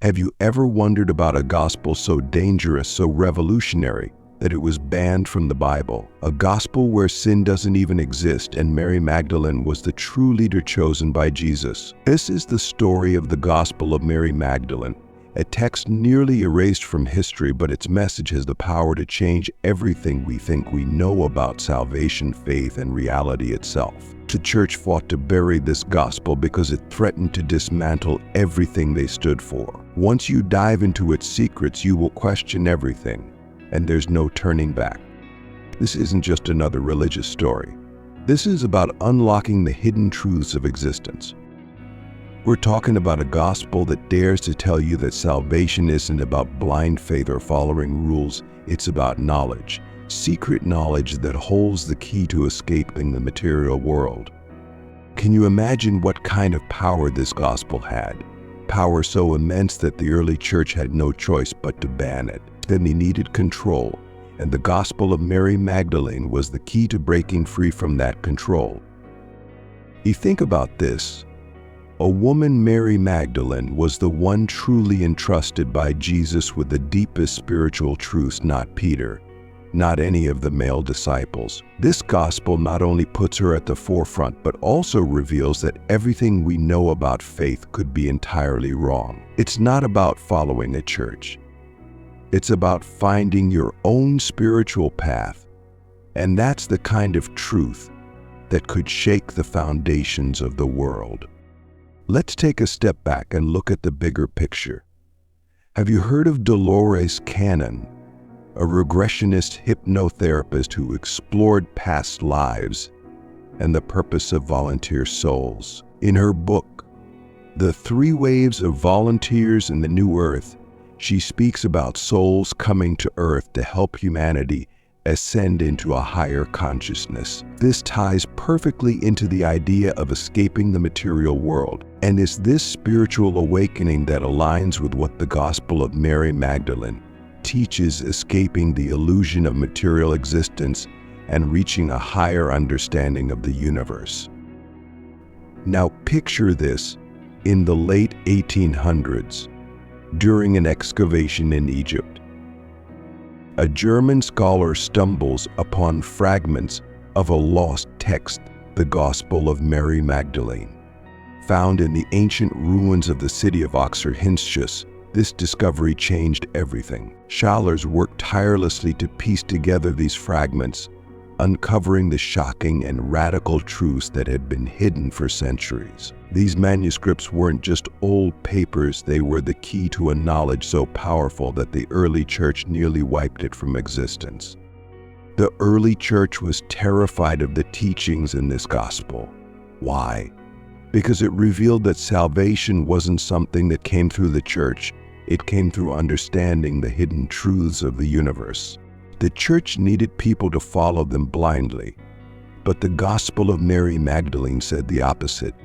Have you ever wondered about a gospel so dangerous, so revolutionary, that it was banned from the Bible? A gospel where sin doesn't even exist, and Mary Magdalene was the true leader chosen by Jesus. This is the story of the Gospel of Mary Magdalene, a text nearly erased from history, but its message has the power to change everything we think we know about salvation, faith, and reality itself. The church fought to bury this gospel because it threatened to dismantle everything they stood for. Once you dive into its secrets, you will question everything, and there's no turning back. This isn't just another religious story. This is about unlocking the hidden truths of existence. We're talking about a gospel that dares to tell you that salvation isn't about blind faith or following rules. It's about knowledge. Secret knowledge that holds the key to escaping the material world. Can you imagine what kind of power this gospel had? Power so immense that the early church had no choice but to ban it. Then they needed control, and the Gospel of Mary Magdalene was the key to breaking free from that control. You think about this. A woman, Mary Magdalene, was the one truly entrusted by Jesus with the deepest spiritual truths, not Peter, not any of the male disciples. This gospel not only puts her at the forefront, but also reveals that everything we know about faith could be entirely wrong. It's not about following a church. It's about finding your own spiritual path. And that's the kind of truth that could shake the foundations of the world. Let's take a step back and look at the bigger picture. Have you heard of Dolores, a regressionist hypnotherapist who explored past lives and the purpose of volunteer souls? In her book, The 3 Waves of Volunteers in the New Earth, she speaks about souls coming to Earth to help humanity ascend into a higher consciousness. This ties perfectly into the idea of escaping the material world, and it's this spiritual awakening that aligns with what the Gospel of Mary Magdalene teaches: escaping the illusion of material existence and reaching a higher understanding of the universe. Now picture this in the late 1800s, during an excavation in Egypt. A German scholar stumbles upon fragments of a lost text, the Gospel of Mary Magdalene. Found in the ancient ruins of the city of Oxyrhynchus, this discovery changed everything. Scholars worked tirelessly to piece together these fragments, uncovering the shocking and radical truths that had been hidden for centuries. These manuscripts weren't just old papers, they were the key to a knowledge so powerful that the early church nearly wiped it from existence. The early church was terrified of the teachings in this gospel. Why? Because it revealed that salvation wasn't something that came through the church, it came through understanding the hidden truths of the universe. The church needed people to follow them blindly, but the Gospel of Mary Magdalene said the opposite.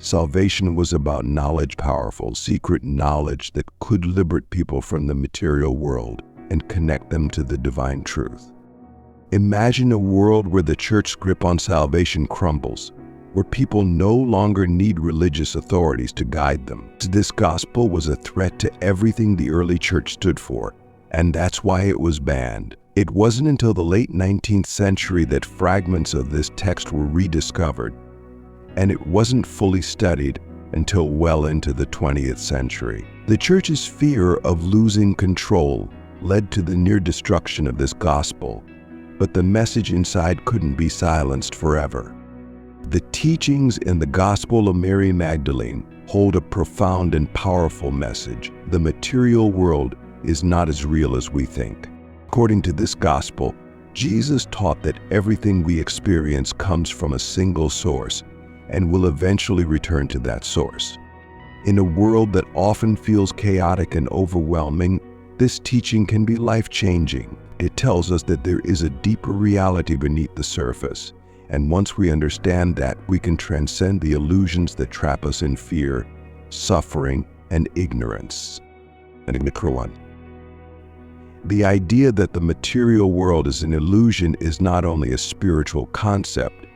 Salvation was about knowledge, powerful, secret knowledge that could liberate people from the material world and connect them to the divine truth. Imagine a world where the church's grip on salvation crumbles, where people no longer need religious authorities to guide them. This gospel was a threat to everything the early church stood for, and that's why it was banned. It wasn't until the late 19th century that fragments of this text were rediscovered, and it wasn't fully studied until well into the 20th century. The church's fear of losing control led to the near destruction of this gospel, but the message inside couldn't be silenced forever. The teachings in the Gospel of Mary Magdalene hold a profound and powerful message. The material world is not as real as we think. According to this gospel, Jesus taught that everything we experience comes from a single source and will eventually return to that source. In a world that often feels chaotic and overwhelming, this teaching can be life-changing. It tells us that there is a deeper reality beneath the surface, and once we understand that, we can transcend the illusions that trap us in fear, suffering, and ignorance. The idea that the material world is an illusion is not only a spiritual concept,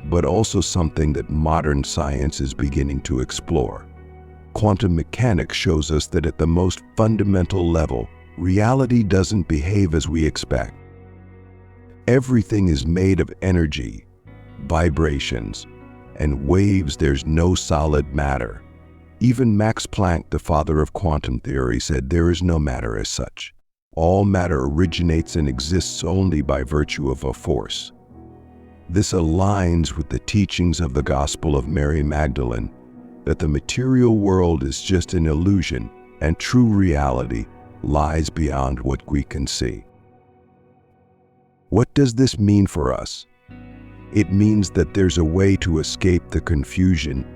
but also something that modern science is beginning to explore. Quantum mechanics shows us that at the most fundamental level, reality doesn't behave as we expect. Everything is made of energy, vibrations, and waves. There's no solid matter. Even Max Planck, the father of quantum theory, said there is no matter as such. All matter originates and exists only by virtue of a force. This aligns with the teachings of the Gospel of Mary Magdalene, that the material world is just an illusion and true reality lies beyond what we can see. What does this mean for us? It means that there's a way to escape the confusion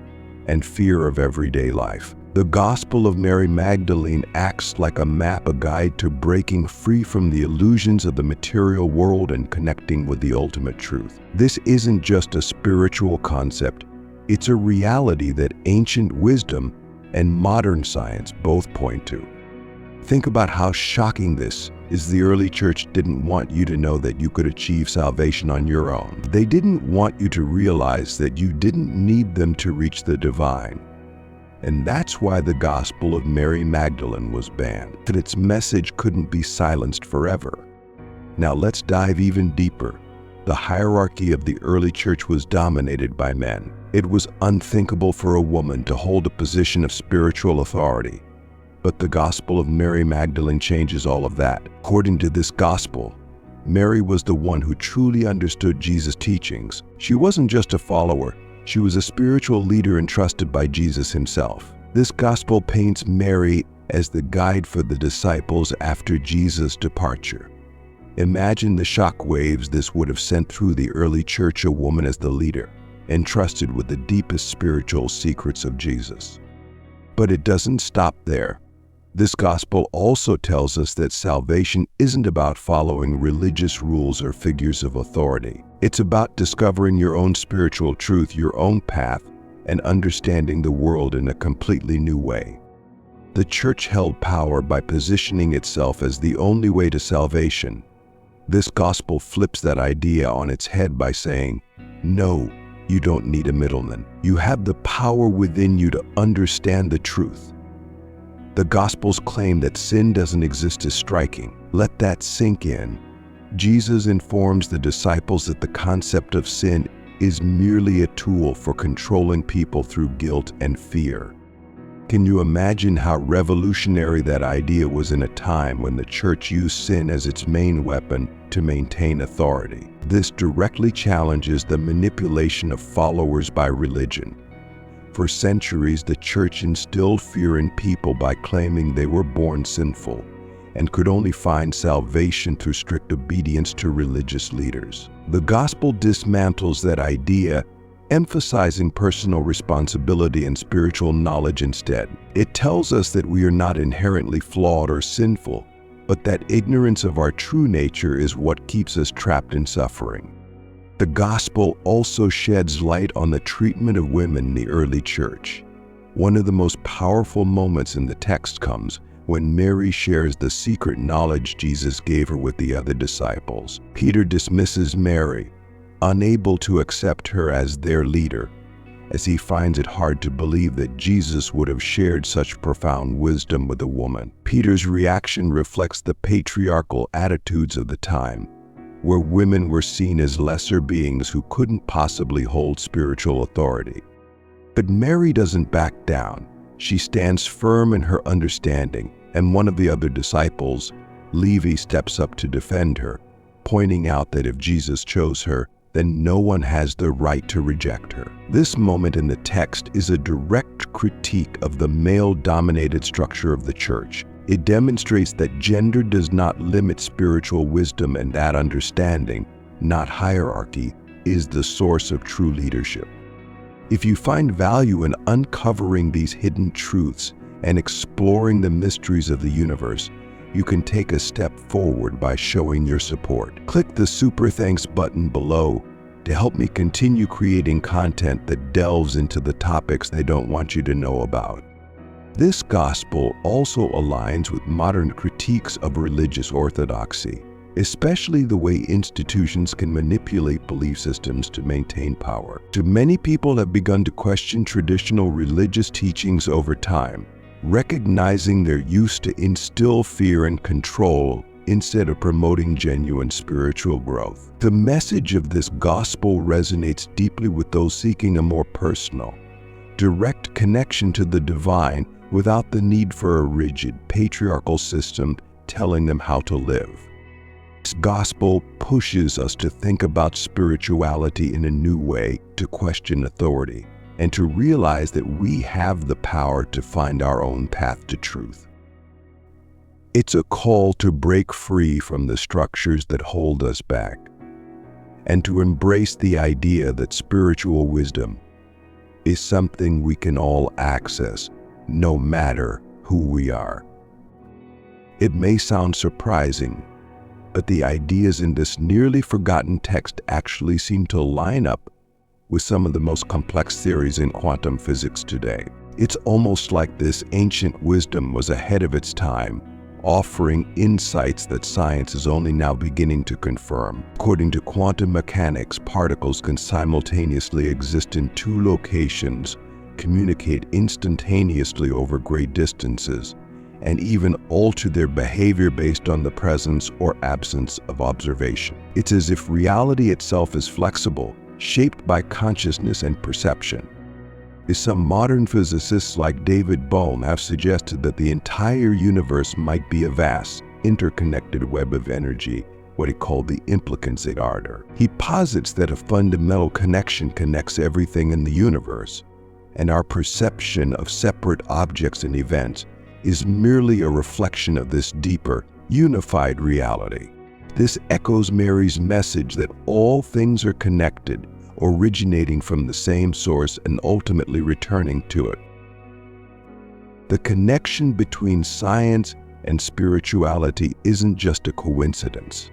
and fear of everyday life. The Gospel of Mary Magdalene acts like a map, a guide to breaking free from the illusions of the material world and connecting with the ultimate truth. This isn't just a spiritual concept, it's a reality that ancient wisdom and modern science both point to. Think about how shocking this is. The early church didn't want you to know that you could achieve salvation on your own. They didn't want you to realize that you didn't need them to reach the divine. And that's why the Gospel of Mary Magdalene was banned, that its message couldn't be silenced forever. Now let's dive even deeper. The hierarchy of the early church was dominated by men. It was unthinkable for a woman to hold a position of spiritual authority. But the Gospel of Mary Magdalene changes all of that. According to this gospel, Mary was the one who truly understood Jesus' teachings. She wasn't just a follower, she was a spiritual leader entrusted by Jesus himself. This gospel paints Mary as the guide for the disciples after Jesus' departure. Imagine the shock waves this would have sent through the early church, a woman as the leader, entrusted with the deepest spiritual secrets of Jesus. But it doesn't stop there. This gospel also tells us that salvation isn't about following religious rules or figures of authority. It's about discovering your own spiritual truth, your own path, and understanding the world in a completely new way. The church held power by positioning itself as the only way to salvation. This gospel flips that idea on its head by saying, no, you don't need a middleman. You have the power within you to understand the truth. The Gospel's claim that sin doesn't exist is striking. Let that sink in. Jesus informs the disciples that the concept of sin is merely a tool for controlling people through guilt and fear. Can you imagine how revolutionary that idea was in a time when the church used sin as its main weapon to maintain authority? This directly challenges the manipulation of followers by religion. For centuries, the church instilled fear in people by claiming they were born sinful and could only find salvation through strict obedience to religious leaders. The gospel dismantles that idea, emphasizing personal responsibility and spiritual knowledge instead. It tells us that we are not inherently flawed or sinful, but that ignorance of our true nature is what keeps us trapped in suffering. The gospel also sheds light on the treatment of women in the early church. One of the most powerful moments in the text comes when Mary shares the secret knowledge Jesus gave her with the other disciples. Peter dismisses Mary, unable to accept her as their leader, as he finds it hard to believe that Jesus would have shared such profound wisdom with a woman. Peter's reaction reflects the patriarchal attitudes of the time, where women were seen as lesser beings who couldn't possibly hold spiritual authority. But Mary doesn't back down. She stands firm in her understanding, and one of the other disciples, Levi, steps up to defend her, pointing out that if Jesus chose her, then no one has the right to reject her. This moment in the text is a direct critique of the male-dominated structure of the church. It demonstrates that gender does not limit spiritual wisdom, and that understanding, not hierarchy, is the source of true leadership. If you find value in uncovering these hidden truths and exploring the mysteries of the universe, you can take a step forward by showing your support. Click the Super Thanks button below to help me continue creating content that delves into the topics they don't want you to know about. This gospel also aligns with modern critiques of religious orthodoxy. especially the way institutions can manipulate belief systems to maintain power. Too many people have begun to question traditional religious teachings over time, recognizing their use to instill fear and control instead of promoting genuine spiritual growth. The message of this gospel resonates deeply with those seeking a more personal, direct connection to the divine without the need for a rigid, patriarchal system telling them how to live. This gospel pushes us to think about spirituality in a new way, to question authority, and to realize that we have the power to find our own path to truth. It's a call to break free from the structures that hold us back, and to embrace the idea that spiritual wisdom is something we can all access, no matter who we are. It may sound surprising, but the ideas in this nearly forgotten text actually seem to line up with some of the most complex theories in quantum physics today. It's almost like this ancient wisdom was ahead of its time, offering insights that science is only now beginning to confirm. According to quantum mechanics, particles can simultaneously exist in two locations, communicate instantaneously over great distances, and even alter their behavior based on the presence or absence of observation. It's as if reality itself is flexible, shaped by consciousness and perception. Some modern physicists like David Bohm have suggested that the entire universe might be a vast, interconnected web of energy, what he called the implicate order. He posits that a fundamental connection connects everything in the universe, and our perception of separate objects and events is merely a reflection of this deeper, unified reality. This echoes Mary's message that all things are connected, originating from the same source and ultimately returning to it. The connection between science and spirituality isn't just a coincidence.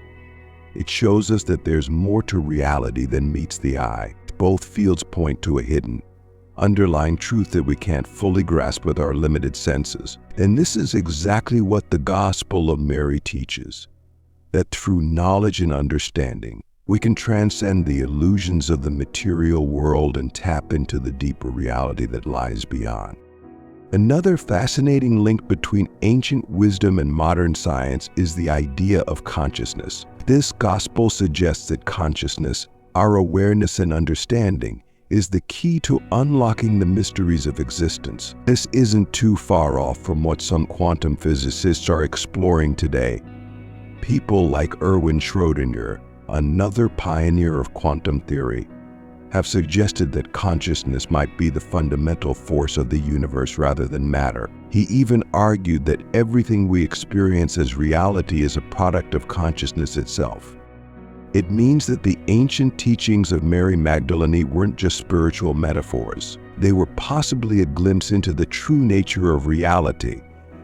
It shows us that there's more to reality than meets the eye. Both fields point to a hidden, underlying truth that we can't fully grasp with our limited senses. And this is exactly what the Gospel of Mary teaches, that through knowledge and understanding, we can transcend the illusions of the material world and tap into the deeper reality that lies beyond. Another fascinating link between ancient wisdom and modern science is the idea of consciousness. This gospel suggests that consciousness, our awareness and understanding, is the key to unlocking the mysteries of existence. This isn't too far off from what some quantum physicists are exploring today. People like Erwin Schrödinger, another pioneer of quantum theory, have suggested that consciousness might be the fundamental force of the universe rather than matter. He even argued that everything we experience as reality is a product of consciousness itself. It means that the ancient teachings of Mary Magdalene weren't just spiritual metaphors. They were possibly a glimpse into the true nature of reality,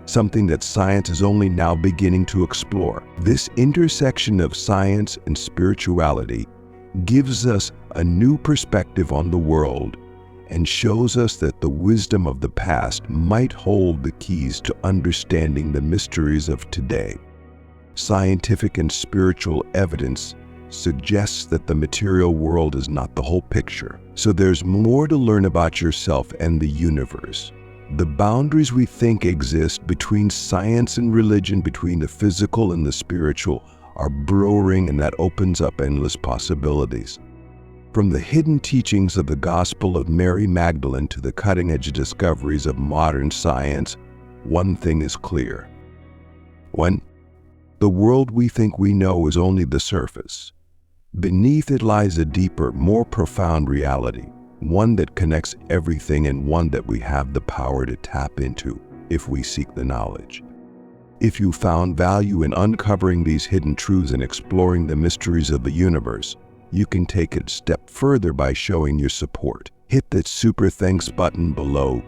something that science is only now beginning to explore. This intersection of science and spirituality gives us a new perspective on the world and shows us that the wisdom of the past might hold the keys to understanding the mysteries of today. Scientific and spiritual evidence suggests that the material world is not the whole picture. So there's more to learn about yourself and the universe. The boundaries we think exist between science and religion, between the physical and the spiritual, are blurring, and that opens up endless possibilities. From the hidden teachings of the Gospel of Mary Magdalene to the cutting-edge discoveries of modern science, one thing is clear. One, the world we think we know is only the surface. Beneath it lies a deeper, more profound reality, one that connects everything and one that we have the power to tap into if we seek the knowledge. If you found value in uncovering these hidden truths and exploring the mysteries of the universe, you can take it a step further by showing your support. Hit that super thanks button below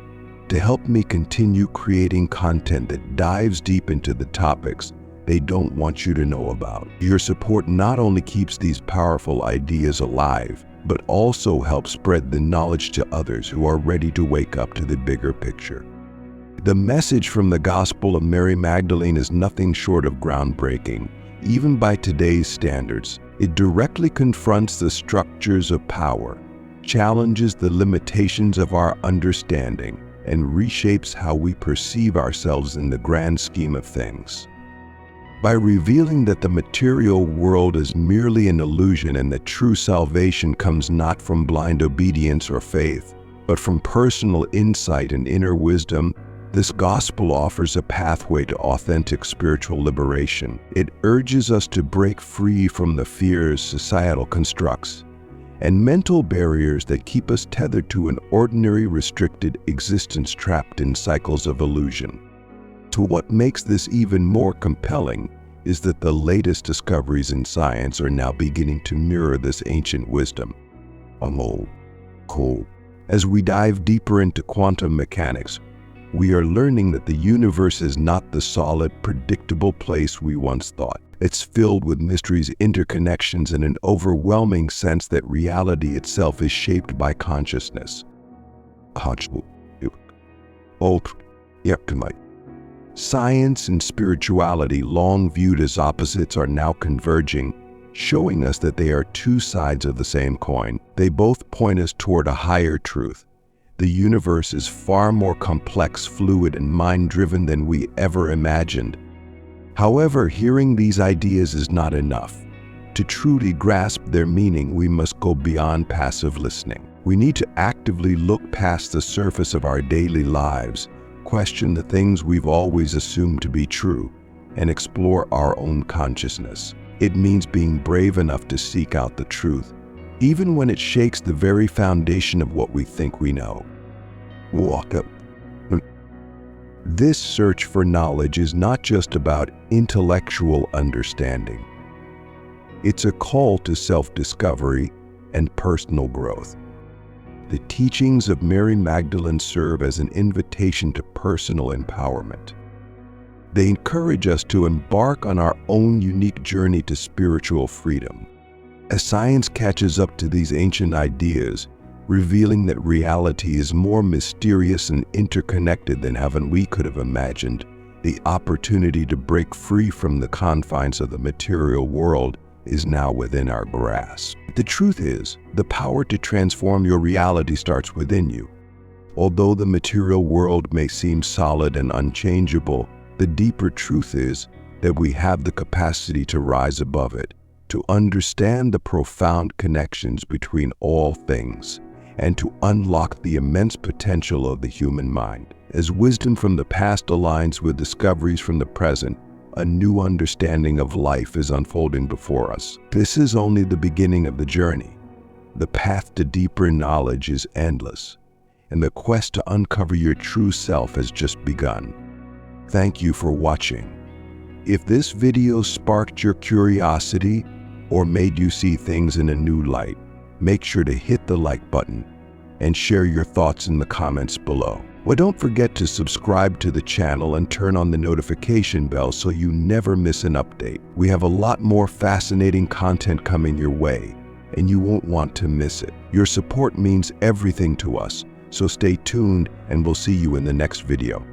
to help me continue creating content that dives deep into the topics they don't want you to know about. Your support not only keeps these powerful ideas alive, but also helps spread the knowledge to others who are ready to wake up to the bigger picture. The message from the Gospel of Mary Magdalene is nothing short of groundbreaking. even by today's standards. It directly confronts the structures of power, challenges the limitations of our understanding, and reshapes how we perceive ourselves in the grand scheme of things. By revealing that the material world is merely an illusion and that true salvation comes not from blind obedience or faith, but from personal insight and inner wisdom, this gospel offers a pathway to authentic spiritual liberation. It urges us to break free from the fears societal constructs and mental barriers that keep us tethered to an ordinary, restricted existence trapped in cycles of illusion. To what makes this even more compelling is that the latest discoveries in science are now beginning to mirror this ancient wisdom. As we dive deeper into quantum mechanics, we are learning that the universe is not the solid, predictable place we once thought. It's filled with mysteries, interconnections, and an overwhelming sense that reality itself is shaped by consciousness. Science and spirituality, long viewed as opposites, are now converging, showing us that they are two sides of the same coin. They both point us toward a higher truth. The universe is far more complex, fluid, and mind-driven than we ever imagined. However, hearing these ideas is not enough. To truly grasp their meaning, we must go beyond passive listening. We need to actively look past the surface of our daily lives, question the things we've always assumed to be true, and explore our own consciousness. It means being brave enough to seek out the truth, even when it shakes the very foundation of what we think we know. This search for knowledge is not just about intellectual understanding. It's a call to self-discovery and personal growth. The teachings of Mary Magdalene serve as an invitation to personal empowerment. They encourage us to embark on our own unique journey to spiritual freedom. As science catches up to these ancient ideas, revealing that reality is more mysterious and interconnected than even we could have imagined, the opportunity to break free from the confines of the material world is now within our grasp. The truth is, the power to transform your reality starts within you. Although the material world may seem solid and unchangeable, the deeper truth is that we have the capacity to rise above it, to understand the profound connections between all things, and to unlock the immense potential of the human mind. As wisdom from the past aligns with discoveries from the present, a new understanding of life is unfolding before us. This is only the beginning of the journey. The path to deeper knowledge is endless, and the quest to uncover your true self has just begun. Thank you for watching. If this video sparked your curiosity or made you see things in a new light, make sure to hit the like button and share your thoughts in the comments below. Well, don't forget to subscribe to the channel and turn on the notification bell so you never miss an update. We have a lot more fascinating content coming your way, and you won't want to miss it. Your support means everything to us, so stay tuned and we'll see you in the next video.